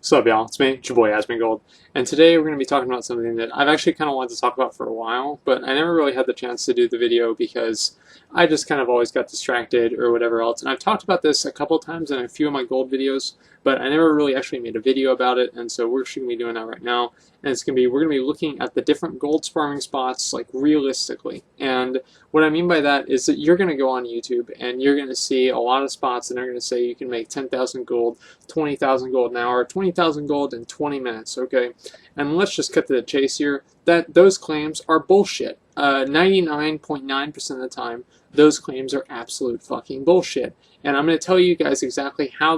What's up, y'all? It's me, it's your boy Asmongold, and today we're going to be talking about something that I've actually kind of wanted to talk about for a while, but I never really had the chance to do the video because I just kind of always got distracted or whatever else. And I've talked about this a couple times in a few of my gold videos, but I never really actually made a video about it, and so we're actually going to be doing that right now. And we're going to be looking at the different gold farming spots like realistically. And what I mean by that is that you're going to go on YouTube and you're going to see a lot of spots and they're going to say you can make 10,000 gold, 20,000 gold an hour, 20,000 gold in 20 minutes, okay? And let's just cut to the chase here. Those claims are bullshit. 99.9% of the time, those claims are absolute fucking bullshit. And I'm going to tell you guys exactly how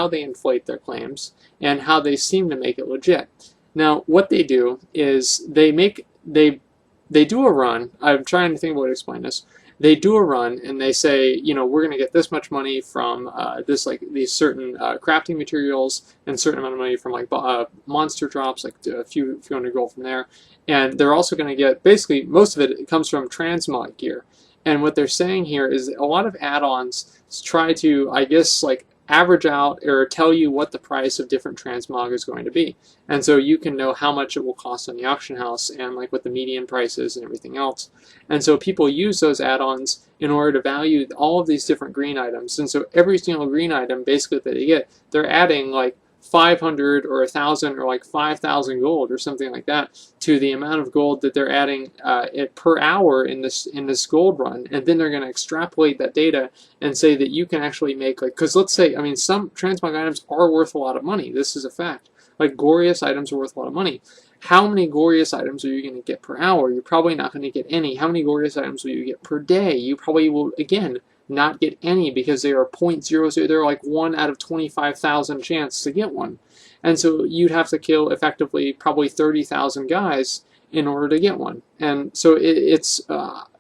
they inflate their claims and how they seem to make it legit. Now, what they do is they do a run. I'm trying to think of a way to explain this. They do a run and they say, you know, we're going to get this much money from these certain crafting materials and certain amount of money from like monster drops, like a few hundred gold from there. And they're also going to get, basically, most of it comes from transmog gear. And what they're saying here is a lot of add-ons try to, I guess, like average out or tell you what the price of different transmog is going to be. And so you can know how much it will cost on the auction house and like what the median price is and everything else. And so people use those add-ons in order to value all of these different green items. And so every single green item basically that they get, they're adding like 500 or 1,000 or like 5,000 gold or something like that to the amount of gold that they're adding per hour in this gold run, and then they're going to extrapolate that data and say that you can actually make, like, because let's say, I mean, some transmog items are worth a lot of money. This is a fact. Like glorious items are worth a lot of money. How many glorious items are you going to get per hour? You're probably not going to get any. How many glorious items will you get per day? You probably will, again, not get any because they are 0.00. They're like 1 out of 25,000 chance to get one. And so you'd have to kill effectively probably 30,000 guys in order to get one. And so it's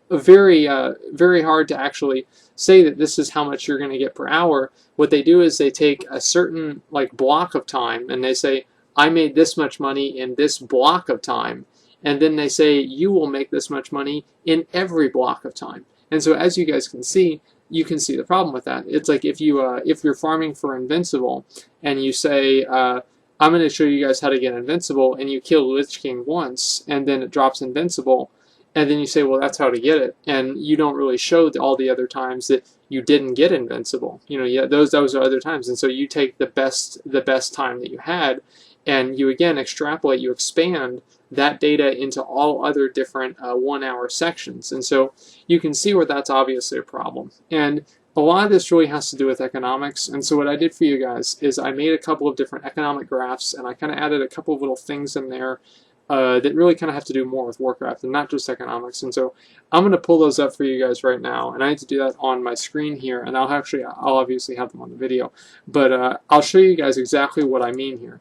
very hard to actually say that this is how much you're going to get per hour. What they do is they take a certain like block of time and they say, I made this much money in this block of time. And then they say, you will make this much money in every block of time. And so as you guys can see, you can see the problem with that. It's like if you're farming for invincible and you say, I'm going to show you guys how to get invincible, and you kill Lich King once and then it drops invincible, and then you say, well, that's how to get it, and you don't really show all the other times that you didn't get invincible. You know, yeah, those are other times, and so you take the best time that you had, and you again extrapolate, you expand that data into all other different 1 hour sections. And so you can see where that's obviously a problem. And a lot of this really has to do with economics. And so what I did for you guys is I made a couple of different economic graphs, and I kind of added a couple of little things in there that really kind of have to do more with Warcraft and not just economics. And so I'm going to pull those up for you guys right now, and I need to do that on my screen here, and I'll obviously have them on the video. But I'll show you guys exactly what I mean here.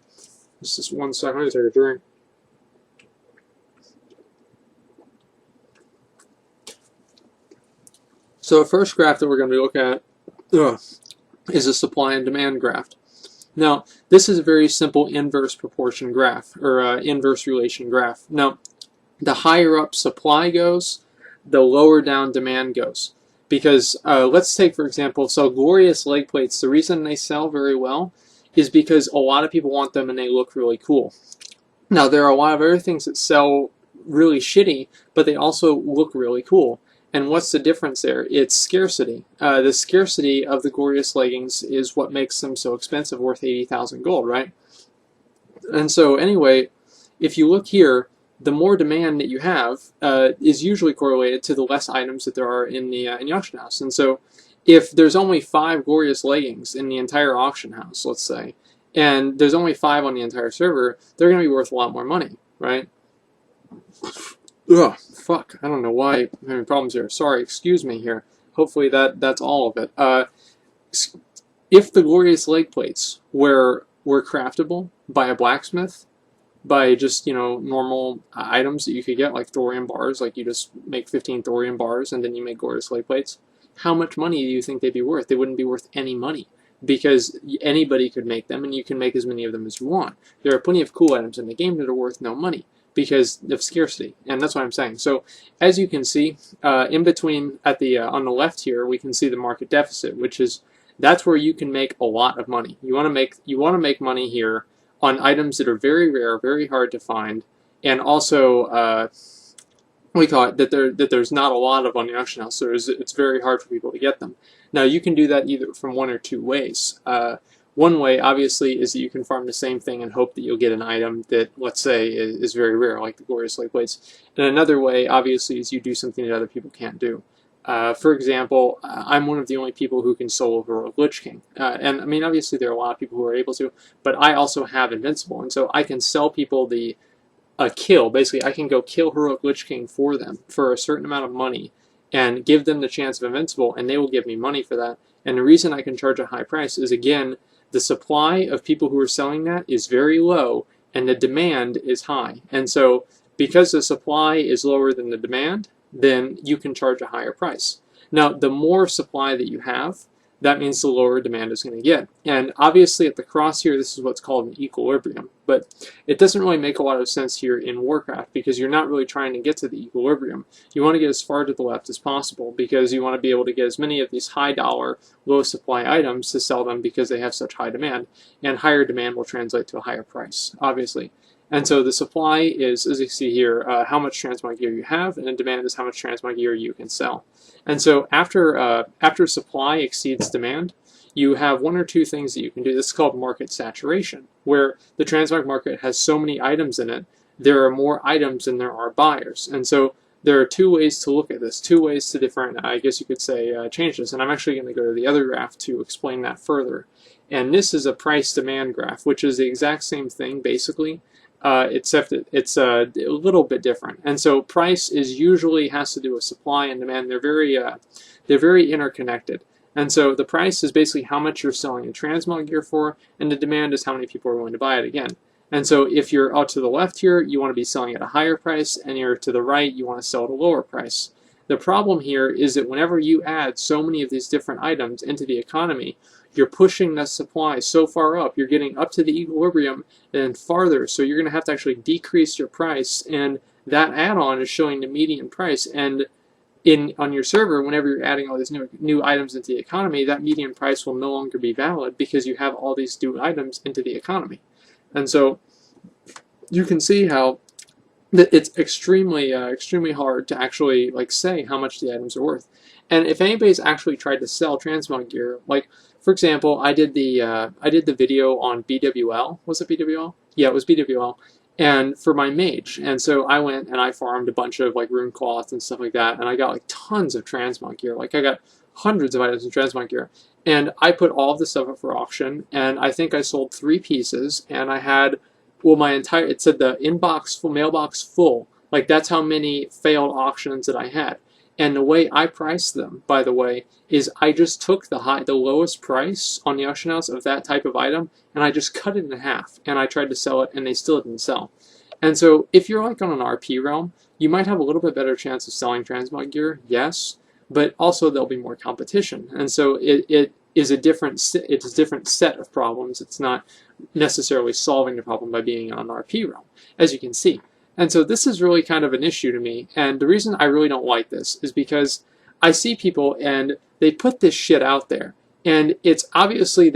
Just 1 second, I'm going to take a drink. So the first graph that we're going to be looking at is a supply and demand graph. Now, this is a very simple inverse proportion graph, or inverse relation graph. Now, the higher up supply goes, the lower down demand goes. Because let's take, for example, so glorious leg plates, the reason they sell very well is because a lot of people want them and they look really cool. Now, there are a lot of other things that sell really shitty, but they also look really cool. And what's the difference there? It's scarcity. The scarcity of the glorious leggings is what makes them so expensive, worth 80,000 gold, right? And so anyway, if you look here, the more demand that you have is usually correlated to the less items that there are in the auction house. And so if there's only 5 glorious leggings in the entire auction house, let's say, and there's only 5 on the entire server, they're going to be worth a lot more money, right? Ugh, fuck, I don't know why I'm having problems here. Sorry, excuse me here. Hopefully that's all of it. If the glorious leg plates were craftable by a blacksmith, by just, you know, normal items that you could get, like thorium bars, like you just make 15 thorium bars and then you make glorious leg plates, how much money do you think they'd be worth? They wouldn't be worth any money, because anybody could make them and you can make as many of them as you want. There are plenty of cool items in the game that are worth no money because of scarcity, and that's what I'm saying. So as you can see, in between at the on the left here, we can see the market deficit, which is that's where you can make a lot of money. You want to make money here on items that are very rare, very hard to find, and also we call it that there's not a lot of on the auction house, so it's very hard for people to get them. Now you can do that either from one or two ways. One way, obviously, is that you can farm the same thing and hope that you'll get an item that, let's say, is very rare, like the Glorious Light Blades. And another way, obviously, is you do something that other people can't do. For example, I'm one of the only people who can solo Heroic Lich King. And, I mean, obviously, there are a lot of people who are able to, but I also have Invincible. And so I can sell people a kill. Basically, I can go kill Heroic Lich King for them for a certain amount of money and give them the chance of Invincible, and they will give me money for that. And the reason I can charge a high price is, again, the supply of people who are selling that is very low, and the demand is high. And so, because the supply is lower than the demand, then you can charge a higher price. Now, the more supply that you have, that means the lower demand is going to get. And obviously at the cross here, this is what's called an equilibrium. But it doesn't really make a lot of sense here in Warcraft because you're not really trying to get to the equilibrium. You want to get as far to the left as possible because you want to be able to get as many of these high dollar, low supply items to sell them because they have such high demand. And higher demand will translate to a higher price, obviously. And so the supply is, as you see here, how much transmog gear you have, and the demand is how much transmog gear you can sell. And so after supply exceeds demand, you have one or two things that you can do. This is called market saturation, where the transmog market has so many items in it, there are more items than there are buyers. And so there are two ways to look at this, two ways to different, I guess you could say, change this. And I'm actually going to go to the other graph to explain that further. And this is a price-demand graph, which is the exact same thing, basically, except it's a little bit different. And so price is usually has to do with supply and demand. They're very interconnected. And so the price is basically how much you're selling a transmog gear for, and the demand is how many people are willing to buy it again. And so if you're out to the left here, you want to be selling at a higher price, and you're to the right, you want to sell at a lower price. The problem here is that whenever you add so many of these different items into the economy, you're pushing the supply so far up. You're getting up to the equilibrium and farther, so you're going to have to actually decrease your price, and that add-on is showing the median price. And on your server, whenever you're adding all these new items into the economy, that median price will no longer be valid because you have all these new items into the economy. And so you can see how it's extremely hard to actually say how much the items are worth. And if anybody's actually tried to sell transmog gear, for example, I did the video on BWL. Was it BWL? Yeah, it was BWL. And for my mage, and so I went and I farmed a bunch of rune cloth and stuff like that, and I got tons of transmog gear. I got hundreds of items in transmog gear, and I put all of this stuff up for auction, and I think I sold 3 pieces, and I had, well, it said the mailbox full. That's how many failed auctions that I had. And the way I priced them, by the way, is I just took the lowest price on the auction house of that type of item, and I just cut it in half, and I tried to sell it, and they still didn't sell. And so if you're on an RP realm, you might have a little bit better chance of selling transmog gear, yes, but also there'll be more competition. And so it is a different set of problems. It's not necessarily solving the problem by being on an RP realm, as you can see. And so this is really kind of an issue to me, and the reason I really don't like this is because I see people and they put this shit out there, and it's obviously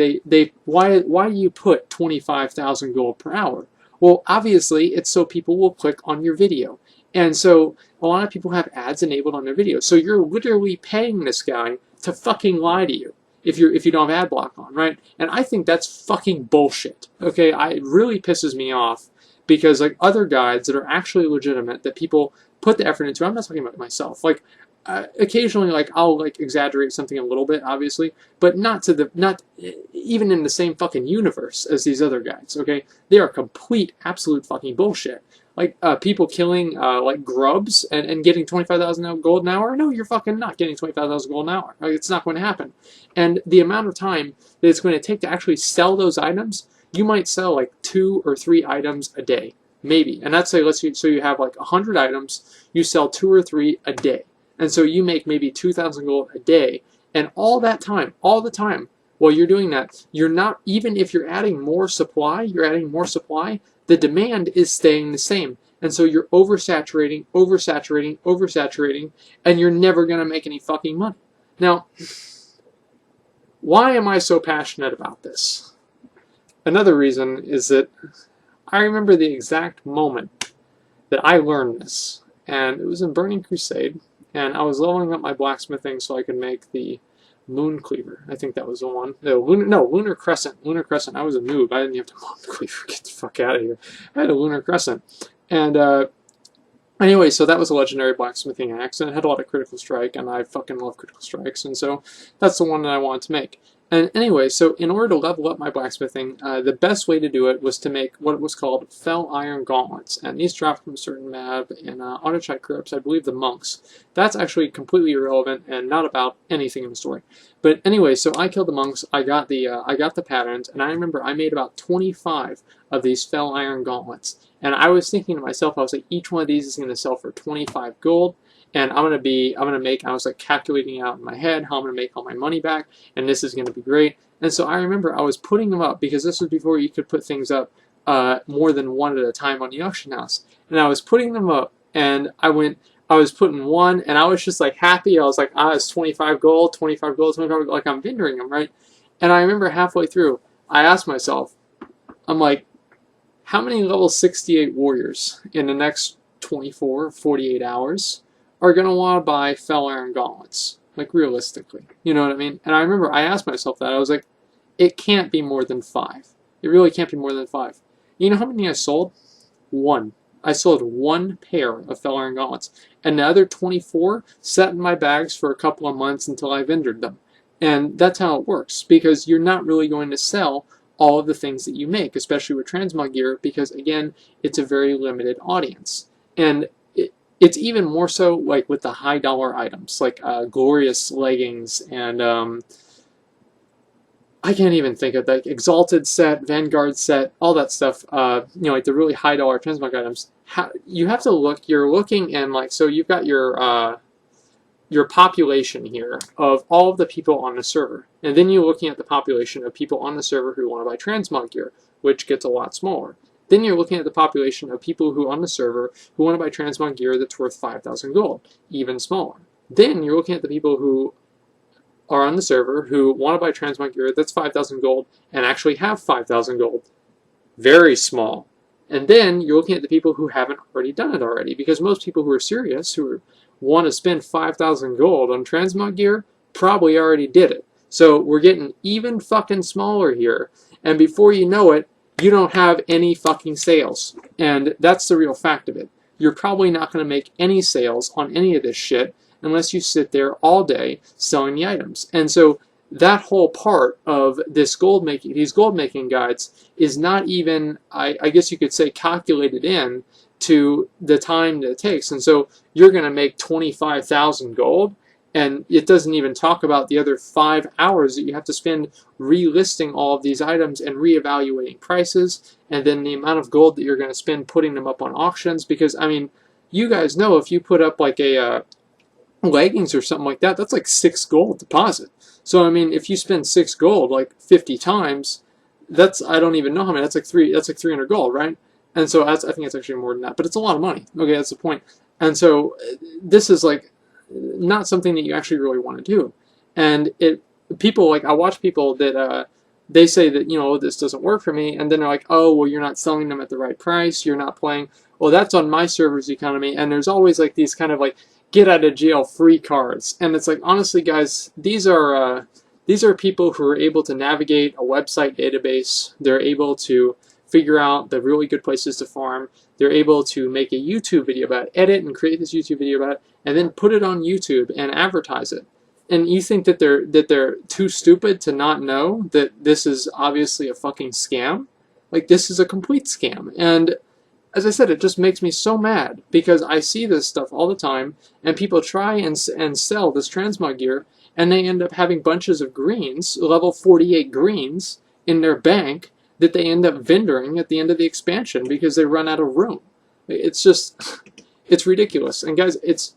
why do you put 25,000 gold per hour? Well, obviously it's so people will click on your video, and so a lot of people have ads enabled on their videos, so you're literally paying this guy to fucking lie to you if you don't have ad block on, right? And I think that's fucking bullshit. Okay, it really pisses me off. Because other guides that are actually legitimate, that people put the effort into, I'm not talking about myself. Occasionally, I'll exaggerate something a little bit, obviously, but not even in the same fucking universe as these other guides. Okay, they are complete, absolute fucking bullshit. People killing grubs and getting 25,000 gold an hour. No, you're fucking not getting 25,000 gold an hour. It's not going to happen. And the amount of time that it's going to take to actually sell those items. You might sell 2 or 3 items a day, maybe. And that's so you have 100 items, you sell 2 or 3 a day. And so you make maybe 2,000 gold a day. And all the time, while you're doing that, you're not, even if you're adding more supply, the demand is staying the same. And so you're oversaturating, and you're never going to make any fucking money. Now, why am I so passionate about this? another reason is that I remember the exact moment that I learned this, and it was in Burning Crusade, and I was leveling up my blacksmithing so I could make the Moon Cleaver. I think that was the one. No, Lunar Crescent. Lunar Crescent. I was a noob. I didn't have to Moon Cleaver. Get the fuck out of here. I had a Lunar Crescent. And anyway, so that was a legendary blacksmithing axe, and it had a lot of critical strike, and I fucking love critical strikes, and so that's the one that I wanted to make. And anyway, so in order to level up my blacksmithing, the best way to do it was to make what was called Fel Iron Gauntlets, and these dropped from a certain map in Autochat Crypts, I believe the monks. That's actually completely irrelevant and not about anything in the story. But anyway, so I killed the monks, I got the patterns, and I remember I made about 25 of these Fel Iron Gauntlets. And I was thinking to myself, I was like, each one of these is going to sell for 25 gold. And I was like calculating out in my head how I'm going to make all my money back, and this is going to be great. And so I remember I was putting them up, because this was before you could put things up more than one at a time on the auction house. And I was putting them up, and I was putting one, and I was just like happy. I was like, it's 25 gold, 25 gold, 25 gold, like I'm vendoring them, right? And I remember halfway through, I asked myself, I'm like, how many level 68 warriors in the next 24, 48 hours are going to want to buy Fel Iron Gauntlets? Like, realistically. You know what I mean? And I remember I asked myself that. I was like, it can't be more than 5. It really can't be more than 5. You know how many I sold? 1. I sold 1 pair of Fel Iron Gauntlets. And the other 24 sat in my bags for a couple of months until I vendored them. And that's how it works. Because you're not really going to sell all of the things that you make, especially with transmog gear, because again, it's a very limited audience. And it's even more so like with the high dollar items, like glorious leggings and I can't even think of like Exalted set, Vanguard set, all that stuff. You know, like the really high dollar transmog items. You have to look. You're looking and like, so you've got your population here of all of the people on the server. And then you're looking at the population of people on the server who want to buy transmog gear, which gets a lot smaller. Then you're looking at the population of people who on the server who want to buy transmog gear that's worth 5,000 gold, even smaller. Then you're looking at the people who are on the server who want to buy transmog gear that's 5,000 gold and actually have 5,000 gold, very small. And then you're looking at the people who haven't already done it already, because most people who are serious, who want to spend 5,000 gold on transmog gear, probably already did it. So we're getting even fucking smaller here, and before you know it, you don't have any fucking sales. And that's the real fact of it. You're probably not going to make any sales on any of this shit unless you sit there all day selling the items. And so that whole part of this these gold making guides is not even, I guess you could say, calculated in to the time that it takes. And so you're going to make 25,000 gold, and it doesn't even talk about the other 5 hours that you have to spend relisting all of these items and reevaluating prices, and then the amount of gold that you're going to spend putting them up on auctions. Because, I mean, you guys know if you put up like a leggings or something like that, that's like 6 gold deposit. So, I mean, if you spend 6 gold like 50 times, that's, I don't even know how many, that's like 300 gold, right? And so I think it's actually more than that, but it's a lot of money. Okay, that's the point. And so this is like not something that you actually really want to do. And people, like, I watch people that they say that, you know, this doesn't work for me, and then they're like, oh, well, you're not selling them at the right price, you're not playing, well, that's on my server's economy. And there's always like these kind of like get out of jail free cards. And it's like, honestly, guys, these are people who are able to navigate a website database. They're able to figure out the really good places to farm. They're able to make a YouTube video about it, edit and create this YouTube video about it, and then put it on YouTube and advertise it. And you think that they're too stupid to not know that this is obviously a fucking scam? Like, this is a complete scam. And as I said, it just makes me so mad, because I see this stuff all the time, and people try and sell this transmog gear, and they end up having bunches of greens, level 48 greens, in their bank that they end up vendoring at the end of the expansion because they run out of room. It's just, it's ridiculous. And guys, it's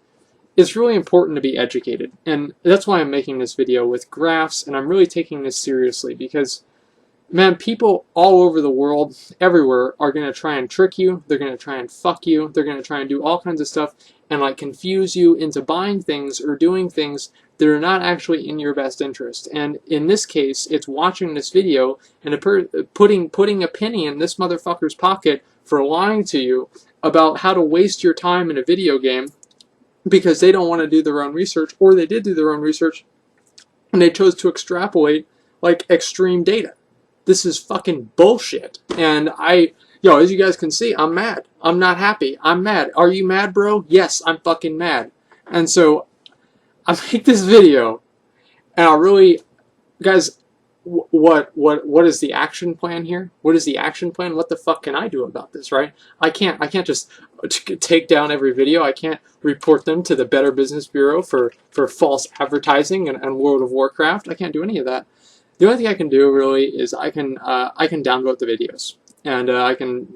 really important to be educated. And that's why I'm making this video with graphs, and I'm really taking this seriously, because Man, people all over the world, everywhere, are going to try and trick you. They're going to try and fuck you. They're going to try and do all kinds of stuff and like confuse you into buying things or doing things that are not actually in your best interest. And in this case, it's watching this video and putting a penny in this motherfucker's pocket for lying to you about how to waste your time in a video game because they don't want to do their own research, or they did do their own research and they chose to extrapolate like extreme data. This is fucking bullshit. And as you guys can see, I'm mad. I'm not happy. I'm mad. Are you mad, bro? Yes, I'm fucking mad. And so I make this video, and I really, guys, what is the action plan here? What is the action plan? What the fuck can I do about this, right? I can't just take down every video. I can't report them to the Better Business Bureau for false advertising and World of Warcraft. I can't do any of that. The only thing I can do really is I can downvote the videos, and I can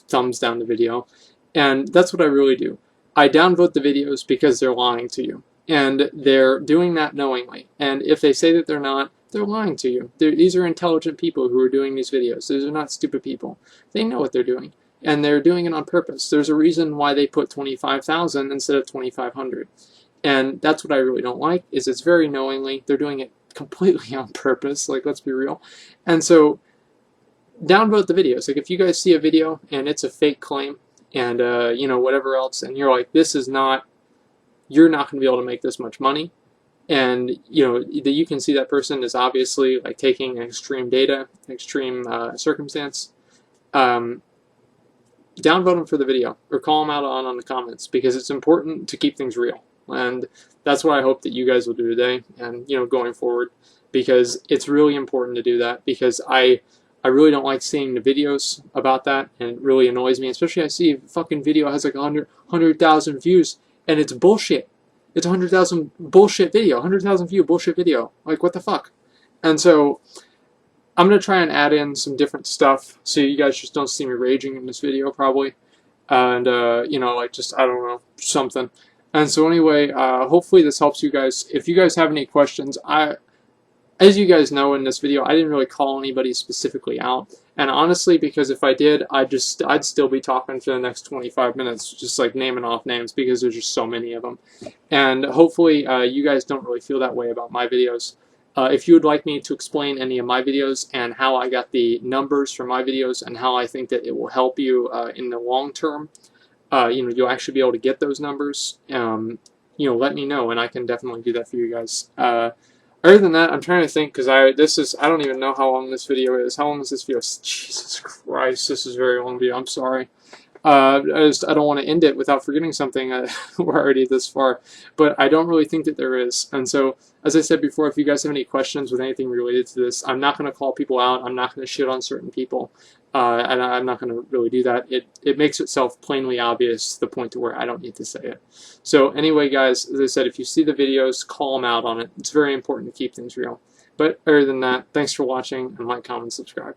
thumbs down the video, and that's what I really do. I downvote the videos because they're lying to you, and they're doing that knowingly. And if they say that they're not, they're lying to you. These are intelligent people who are doing these videos. These are not stupid people. They know what they're doing, and they're doing it on purpose. There's a reason why they put 25,000 instead of 2,500, and that's what I really don't like. Is it's very knowingly. They're doing it completely on purpose, like, let's be real. And so downvote the videos. Like, if you guys see a video and it's a fake claim and whatever else, and you're like, this is not, you're not going to be able to make this much money, and you can see that person is obviously like taking extreme data, extreme circumstance, downvote them for the video or call them out on the comments, because it's important to keep things real. And that's what I hope that you guys will do today and going forward, because it's really important to do that, because I really don't like seeing the videos about that, and it really annoys me, especially I see a fucking video has like 100,000 views and it's bullshit. It's 100,000 bullshit video, 100,000 view bullshit video. Like, what the fuck? And so I'm going to try and add in some different stuff so you guys just don't see me raging in this video probably. And, like just, I don't know, something. And so anyway, hopefully this helps you guys. If you guys have any questions, as you guys know in this video, I didn't really call anybody specifically out. And honestly, because if I did, I'd still be talking for the next 25 minutes, just like naming off names, because there's just so many of them. And hopefully you guys don't really feel that way about my videos. If you would like me to explain any of my videos and how I got the numbers for my videos and how I think that it will help you in the long term, you'll actually be able to get those numbers. Let me know, and I can definitely do that for you guys. Other than that, I'm trying to think, because I don't even know how long this video is. How long is this video? Jesus Christ, this is a very long video. I'm sorry. I don't want to end it without forgetting something. We're already this far, but I don't really think that there is. And so, as I said before, if you guys have any questions with anything related to this, I'm not going to call people out. I'm not going to shit on certain people, and I'm not going to really do that. It makes itself plainly obvious to the point to where I don't need to say it. So anyway, guys, as I said, if you see the videos, call them out on it. It's very important to keep things real. But other than that, thanks for watching, and like, comment, subscribe.